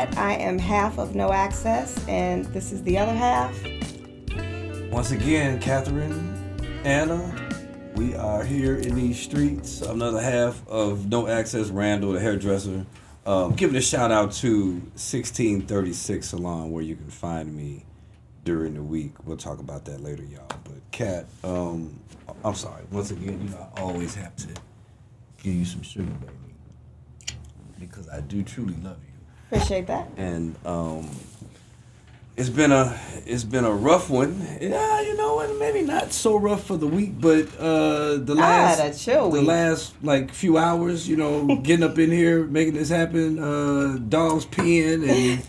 Kat. I am half of No Axecss, and this is the other half. Once again, Catherine, Anna, we are here in these streets. Another half of No Axecss, Randall, the hairdresser. Giving a shout out to 1636 Salon, where you can find me during the week. We'll talk about that later, y'all. But Kat, I'm sorry. Once again, I always have to give you some sugar, baby, because I do truly love you. Appreciate that. And it's been a rough one. Yeah, you know what? Maybe not so rough for the week, but the last like few hours, getting up in here, making this happen. Dogs peeing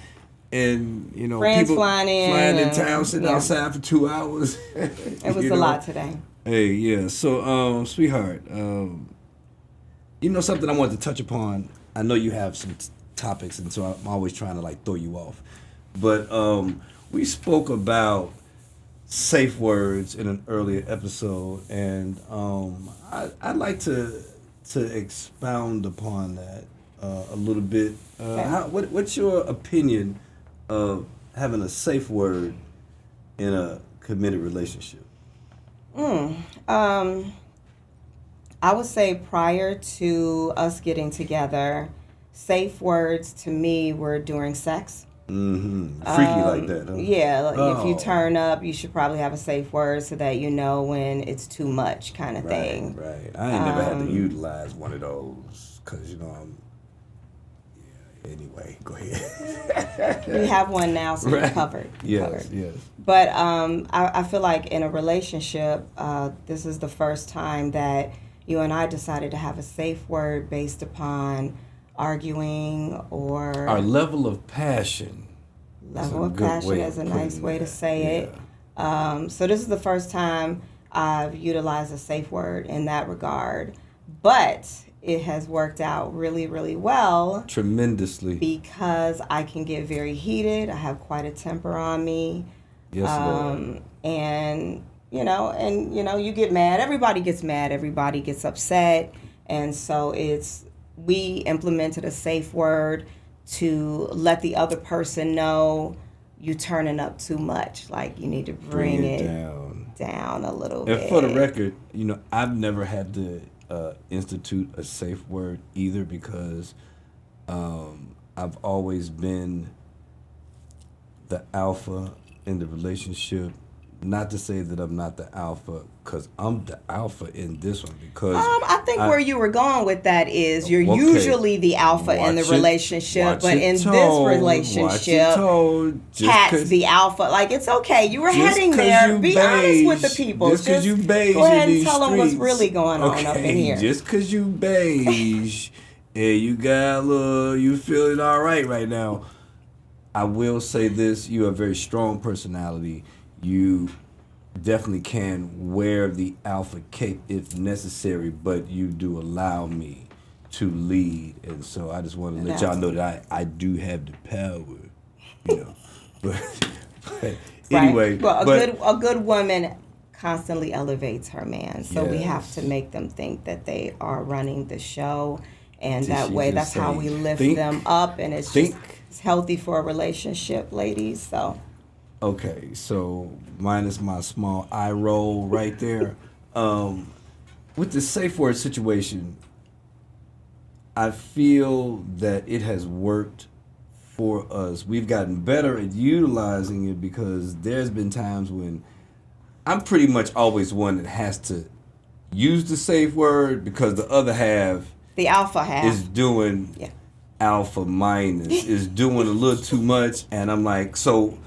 and friends people flying in town, sitting outside for 2 hours. It was a lot today. Hey, yeah. So, sweetheart, something I wanted to touch upon. I know you have some topics, and so I'm always trying to throw you off. But we spoke about safe words in an earlier episode, and I'd like to expound upon that a little bit. What's your opinion of having a safe word in a committed relationship? I would say prior to us getting together, safe words to me were during sex. Mm-hmm. Freaky like that, huh? Yeah, if you turn up, you should probably have a safe word so that you know when it's too much kind of thing. Right. I ain't never had to utilize one of those because, anyway, go ahead. You have one now, so you're covered. Yes. But I feel like in a relationship, this is the first time that you and I decided to have a safe word based upon arguing or... Our level of passion. Level of passion is a nice way to say it. So this is the first time I've utilized a safe word in that regard. But it has worked out really, really well. Tremendously. Because I can get very heated. I have quite a temper on me. Yes, Lord. And, you get mad. Everybody gets mad. Everybody gets upset. And so we implemented a safe word to let the other person know you turning up too much. Like, you need to bring it down a little bit. And for the record, I've never had to institute a safe word either because I've always been the alpha in the relationship. Not to say that I'm not the alpha, because I'm the alpha in this one. Because I think where you were going with that is you're usually the alpha in the relationship, but in this relationship, Kat's the alpha. Like, it's okay. You were heading there. Be honest with the people. Just because you beige go ahead in and tell them what's really going on up in here. Just because you beige and you got you feeling all right now. I will say this: you have a very strong personality. You definitely can wear the alpha cape if necessary, but you do allow me to lead. And so I just want to let y'all know that I do have the power, But anyway. Right. Well, a good woman constantly elevates her man. So we have to make them think that they are running the show. And that way, that's how we lift them up. And it's healthy for a relationship, ladies. So... Okay, so minus my small eye roll right there. With the safe word situation, I feel that it has worked for us. We've gotten better at utilizing it because there's been times when I'm pretty much always one that has to use the safe word because the other half, the alpha half, is doing alpha minus, is doing a little too much, and I'm like, so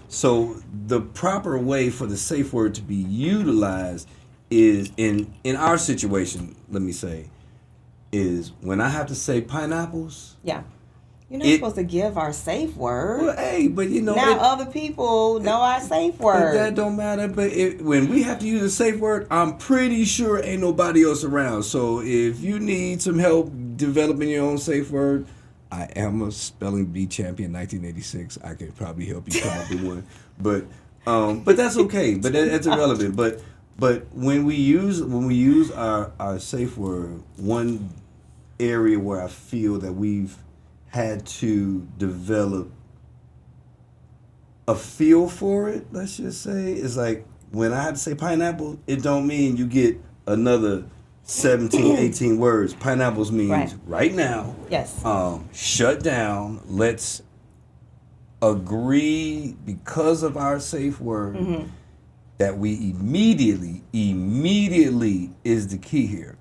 the proper way for the safe word to be utilized is in our situation, let me say, is when I have to say pineapples. Yeah. You're not supposed to give our safe word. Well, hey, but now other people know our safe word. That don't matter. But when we have to use a safe word, I'm pretty sure ain't nobody else around. So if you need some help developing your own safe word, I am a spelling bee champion, 1986. I could probably help you come up with one. But that's okay. But that's irrelevant. But when we use our safe word, one area where I feel that we've had to develop a feel for it, let's just say, is like when I had to say pineapple, it don't mean you get another 17, 18 words. Pineapples means right now. Yes. Shut down. Let's agree because of our safe word that we immediately is the key here.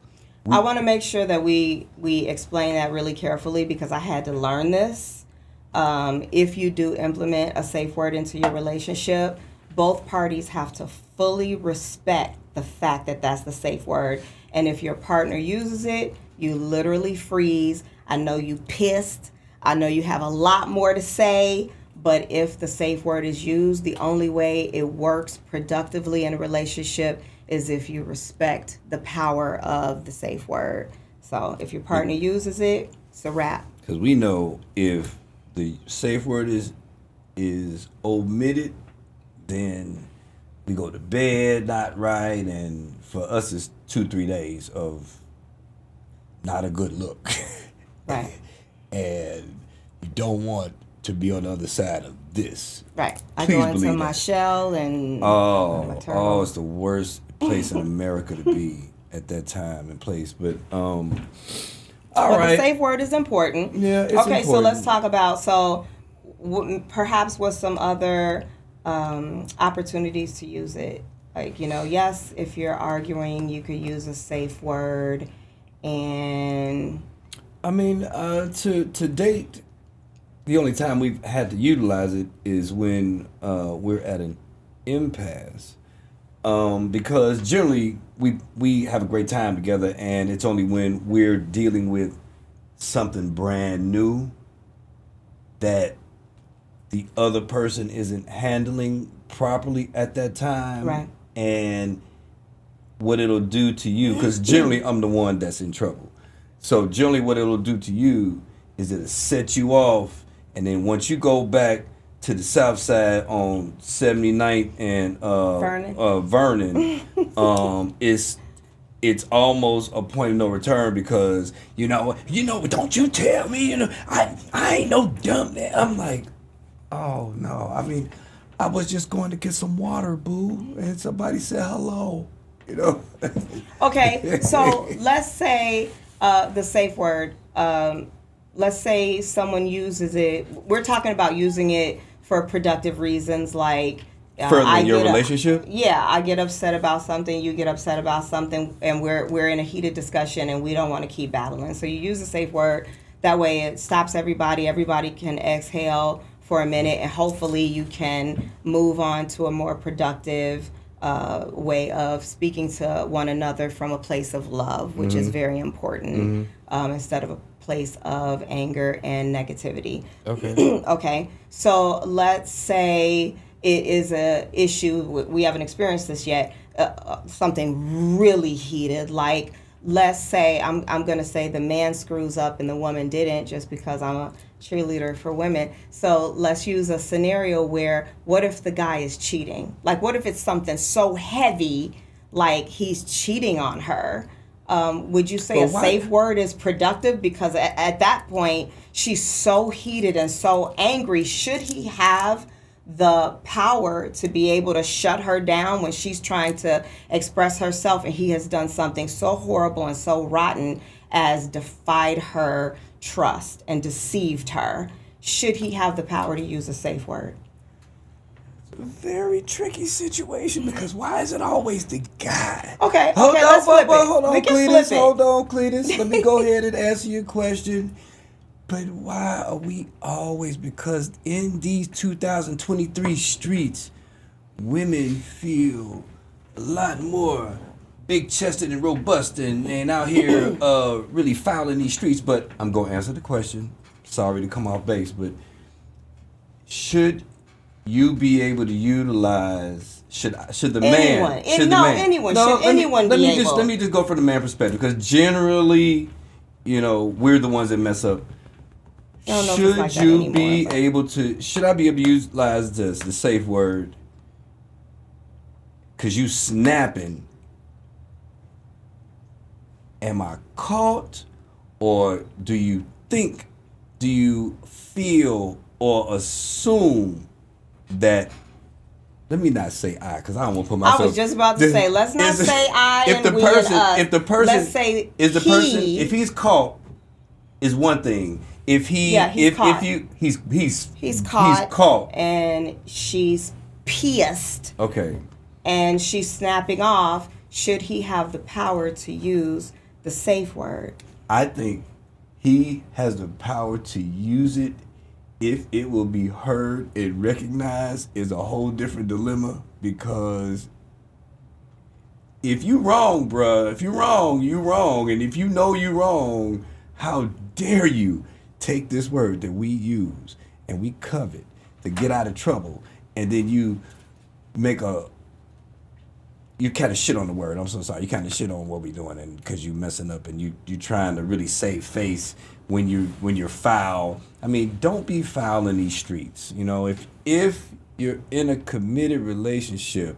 I want to make sure that we explain that really carefully because I had to learn this. If you do implement a safe word into your relationship, both parties have to fully respect the fact that that's the safe word. And if your partner uses it, you literally freeze. I know you pissed. I know you have a lot more to say. But if the safe word is used, the only way it works productively in a relationship is if you respect the power of the safe word. So if your partner uses it, it's a wrap. Because we know if the safe word is omitted, then we go to bed not right, and for us it's 2-3 days of not a good look. Right. And you don't want to be on the other side of this. Right. I Please go into believe my that. shell and It's the worst place in America to be at that time and place. But all right. The safe word is important. Yeah, it's okay, important. so let's talk about perhaps with some other opportunities to use it. Like, yes, if you're arguing, you could use a safe word. And I mean, to date, the only time we've had to utilize it is when we're at an impasse. Because generally we have a great time together, and it's only when we're dealing with something brand new that the other person isn't handling properly at that time. Right. And what it'll do to you, because generally I'm the one that's in trouble. So generally what it'll do to you is it'll set you off, and then once you go back to the south side on 79th and Vernon, it's almost a point of no return, because don't you tell me, I ain't no dumb man. I'm like, oh no, I mean, I was just going to get some water, boo, and somebody said hello, Okay, so let's say the safe word. Let's say someone uses it. We're talking about using it for productive reasons, like furthering your relationship. I get upset about something. You get upset about something, and we're in a heated discussion, and we don't want to keep battling. So you use a safe word. That way, it stops everybody. Everybody can exhale for a minute, and hopefully, you can move on to a more productive way of speaking to one another from a place of love, which is very important, instead of a place of anger and negativity. Okay. Okay. So let's say it is a issue. We haven't experienced this yet. Something really heated, like let's say I'm going to say the man screws up and the woman didn't, just because I'm a cheerleader for women. So let's use a scenario where, what if the guy is cheating? Like, what if it's something so heavy, like he's cheating on her? Would you say safe word is productive? Because at that point, she's so heated and so angry. Should he have the power to be able to shut her down when she's trying to express herself, and he has done something so horrible and so rotten as defied her trust and deceived her? Should he have the power to use a safe word? Very tricky situation, because why is it always the guy? Okay, Hold let's flip it. on, We can Cletus. flip it. Hold on, Cletus. Let me go ahead and answer your question. But why are we always? Because in these 2023 streets, women feel a lot more big-chested and robust and out here really foul in these streets. But I'm going to answer the question. Sorry to come off base, but should you be able to utilize? Should the man? Anyone. Should anyone be able? Let me just go from the man perspective, because generally, we're the ones that mess up. Should I be able to utilize the safe word? Because you snapping. Am I caught? Or do you feel or assume that. Let me not say I, because I don't want to put myself. I was just about to say, let's not say I and we and us. If the person, let's say is the person, if he's caught, is one thing. If he, he's caught, and she's pissed. Okay. And she's snapping off. Should he have the power to use the safe word? I think he has the power to use it. If it will be heard and recognized is a whole different dilemma, because if you wrong, bruh, if you wrong, you wrong. And if you know you wrong, how dare you take this word that we use and we covet to get out of trouble, and then you kind of shit on the word. I'm so sorry. You kind of shit on what we doing, and because you messing up and you trying to really save face when you're foul. I mean, don't be foul in these streets. You know, if you're in a committed relationship,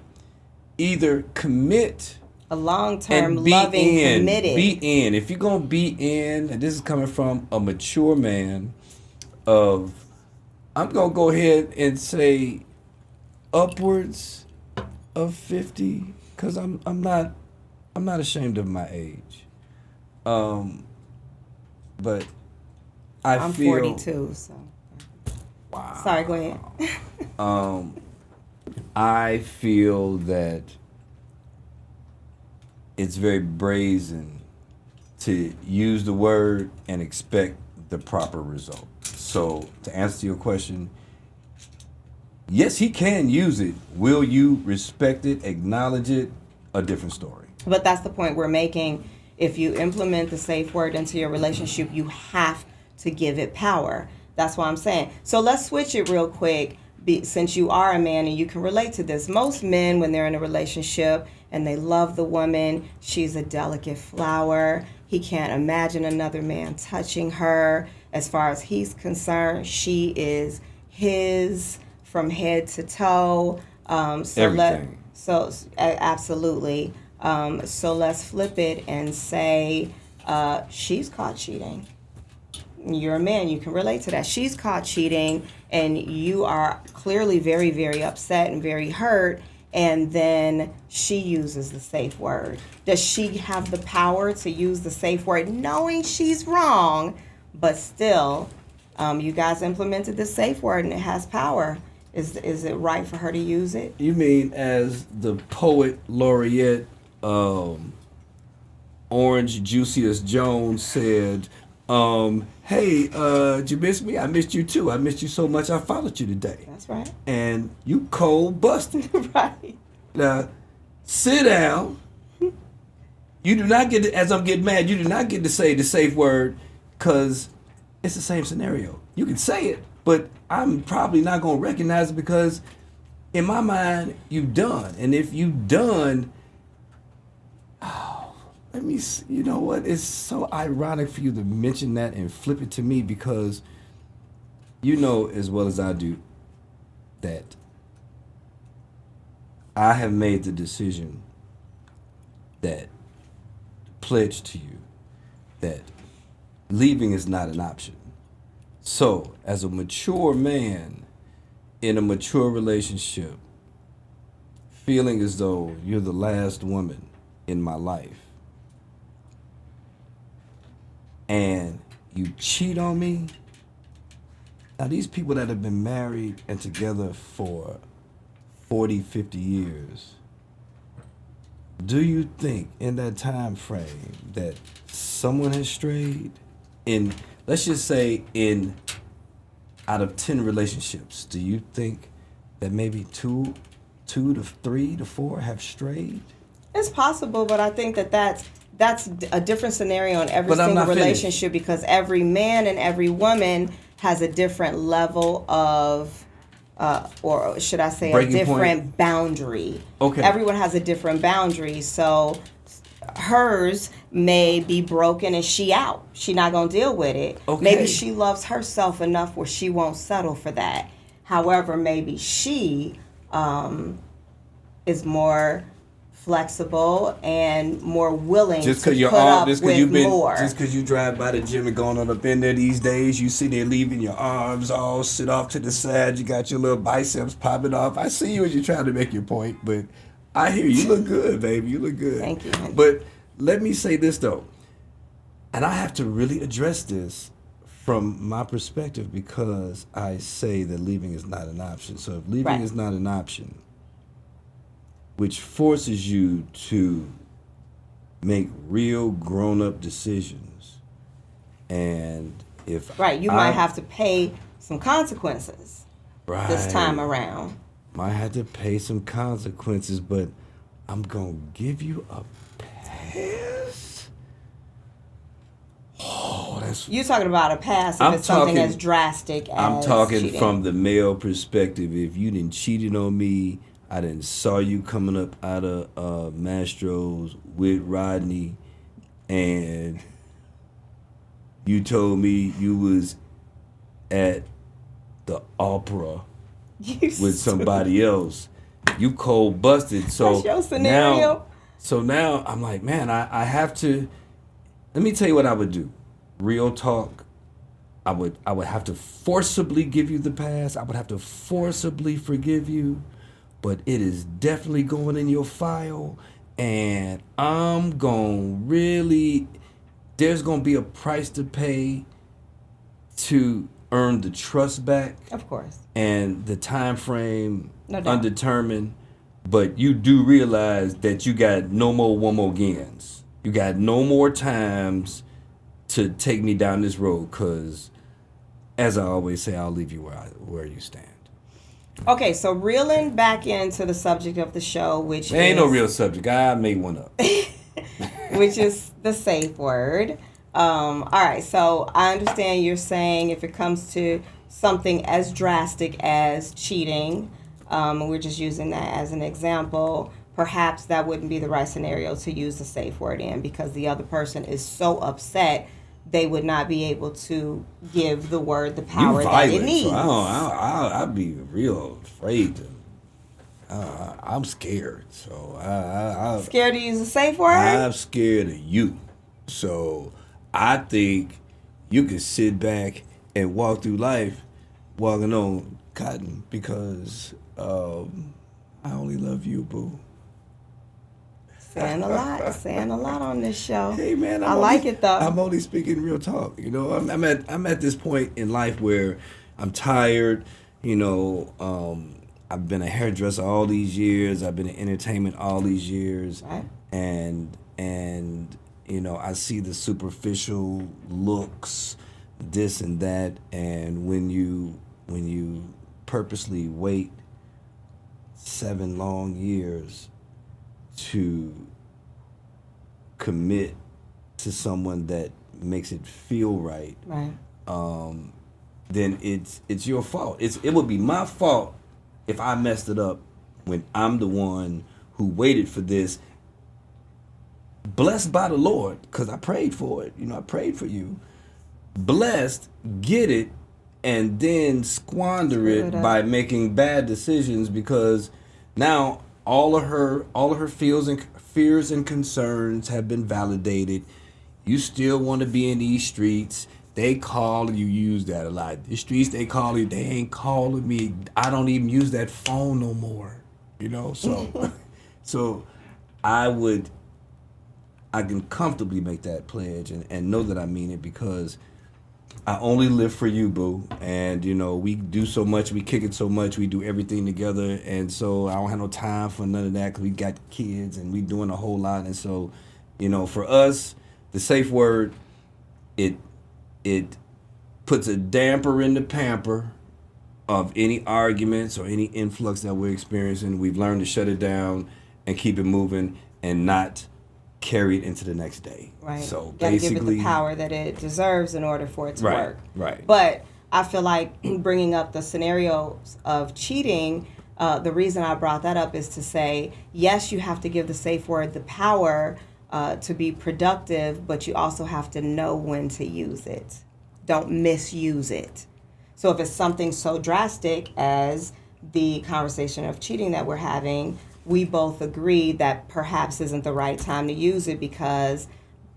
either commit a long-term, loving, committed. Be in. If you're gonna be in, and this is coming from a mature man, I'm gonna go ahead and say upwards of 50. Because I'm not ashamed of my age, but I'm 42, so. Wow. Sorry, go ahead. I feel that it's very brazen to use the word and expect the proper result. So to answer your question, yes, he can use it. Will you respect it, acknowledge it? A different story. But that's the point we're making. If you implement the safe word into your relationship, you have to give it power. That's what I'm saying. So let's switch it real quick, since you are a man and you can relate to this. Most men, when they're in a relationship and they love the woman, she's a delicate flower. He can't imagine another man touching her. As far as he's concerned, she is his from head to toe. Everything. Absolutely. So let's flip it and say she's caught cheating. You're a man, you can relate to that. She's caught cheating, and you are clearly very, very upset and very hurt, and then she uses the safe word. Does she have the power to use the safe word knowing she's wrong, but still you guys implemented the safe word and it has power? Is it right for her to use it? You mean as the poet laureate Orange Juicius Jones said, hey, did you miss me? I missed you too. I missed you so much I followed you today. That's right. And you cold busted. Right. Now, sit down. You do not get to, as I'm getting mad, you do not get to say the safe word, because it's the same scenario. You can say it, but I'm probably not going to recognize it, because in my mind, you done. And if you done, let me see, you know what? It's so ironic for you to mention that and flip it to me, because you know as well as I do that I have made the decision that pledge to you that leaving is not an option. So, as a mature man in a mature relationship, feeling as though you're the last woman in my life, and you cheat on me. Now, these people that have been married and together for 40, 50 years, do you think in that time frame that someone has strayed? In, let's just say, out of 10 relationships, do you think that maybe two to 3 to 4 have strayed? It's possible, but I think that's a different scenario in every single relationship, because every man and every woman has a different level of, or should I say, breaking a different point. Boundary. Okay. Everyone has a different boundary, so hers may be broken and she out. She not gonna deal with it. Okay. Maybe she loves herself enough where she won't settle for that. However, maybe she is more flexible and more willing Just to because put up with more. just because you drive by the gym and going on up in there these days, you see there leaving your arms all sit off to the side. You got your little biceps popping off. I see you as you're trying to make your point, but I hear you look good, baby. You look good. Thank you. But let me say this though, and I have to really address this from my perspective because I say that leaving is not an option. So if leaving is not an option, which forces you to make real grown-up decisions, and if you might have to pay some consequences this time around. Might have to pay some consequences, but I'm gonna give you a pass. Oh, that's. You're talking about a pass if it's something as drastic as I'm talking cheating. from the male perspective. If you didn't cheated on me, I didn't saw you coming up out of Mastro's with Rodney, and you told me you was at the opera with somebody else. You cold busted. So that's your scenario. Now I'm like, man, I have to. Let me tell you what I would do. Real talk. I would have to forcibly give you the pass. I would have to forcibly forgive you. But it is definitely going in your file, and I'm going really, there's going to be a price to pay to earn the trust back. Of course. And the time frame undetermined. But you do realize that you got no more one more gains. You got no more times to take me down this road, because as I always say, I'll leave you where you stand. Okay, so reeling back into the subject of the show, which there ain't no real subject. I made one up. which is the safe word. All right, so I understand you're saying if it comes to something as drastic as cheating, we're just using that as an example, perhaps that wouldn't be the right scenario to use the safe word in, because the other person is so upset they would not be able to give the word the power that it needs. So I'd be real afraid to. I'm scared. So I scared to use a safe word? I'm scared of you. So I think you can sit back and walk through life walking on cotton, because I only love you, boo. Saying a lot on this show. Hey man, I like it though. I'm only speaking real talk. You know, I'm at this point in life where I'm tired. You know, I've been a hairdresser all these years. I've been in entertainment all these years, right. and you know, I see the superficial looks, this and that, and when you purposely wait 7 long years to commit to someone that makes it feel right, then it's your fault. It would be my fault if I messed it up when I'm the one who waited for this. Blessed by the Lord, because I prayed for it. You know, I prayed for you. Blessed, get it, and then squander it by making bad decisions, because now all of her fears and concerns have been validated. You still want to be in these streets. They call you, use that a lot. The streets, they call you, they ain't calling me. I don't even use that phone no more. You know, so so I can comfortably make that pledge and know that I mean it, because I only live for you, boo. And, you know, we do so much, we kick it so much, we do everything together. And so I don't have no time for none of that, because we got kids and we doing a whole lot. And so, you know, for us, the safe word, it puts a damper in the pamper of any arguments or any influx that we're experiencing. We've learned to shut it down and keep it moving and not carry it into the next day. Right. So gotta basically, give it the power that it deserves in order for it to work. Right. But I feel like bringing up the scenarios of cheating, the reason I brought that up is to say, yes, you have to give the safe word the power to be productive, but you also have to know when to use it. Don't misuse it. So if it's something so drastic as the conversation of cheating that we're having, we both agree that perhaps isn't the right time to use it because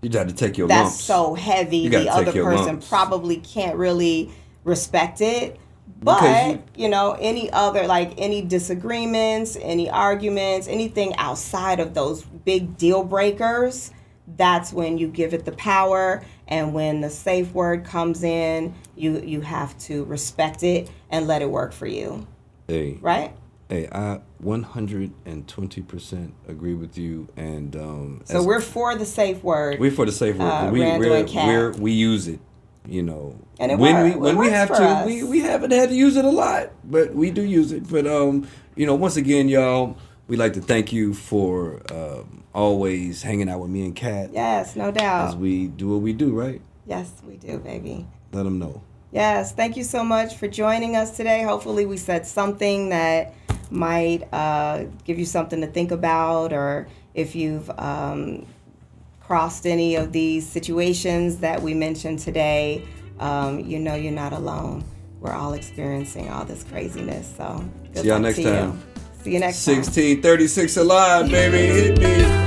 You got to take your that's lumps. so heavy. You gotta The take other your person lumps. probably can't really respect it. Because But, you know, any other, like any disagreements, any arguments, anything outside of those big deal breakers, that's when you give it the power. And when the safe word comes in, you have to respect it and let it work for you. Hey, Right? hey, I 120% agree with you. And So we're for the safe word. we're for the safe word. Randall and Kat. We use it, you know. And it when works. when It we works have for to, us. we haven't had to use it a lot, but we do use it. But you know, once again, y'all, we'd like to thank you for always hanging out with me and Kat Yes, no doubt. as we do what we do, right? Yes, we do, baby. Let them know. Yes, thank you so much for joining us today. Hopefully we said something that might give you something to think about, or if you've crossed any of these situations that we mentioned today, you know you're not alone. We're all experiencing all this craziness. So good See y'all luck next to time. you. See you next time. 1636 alive, baby. Hit me.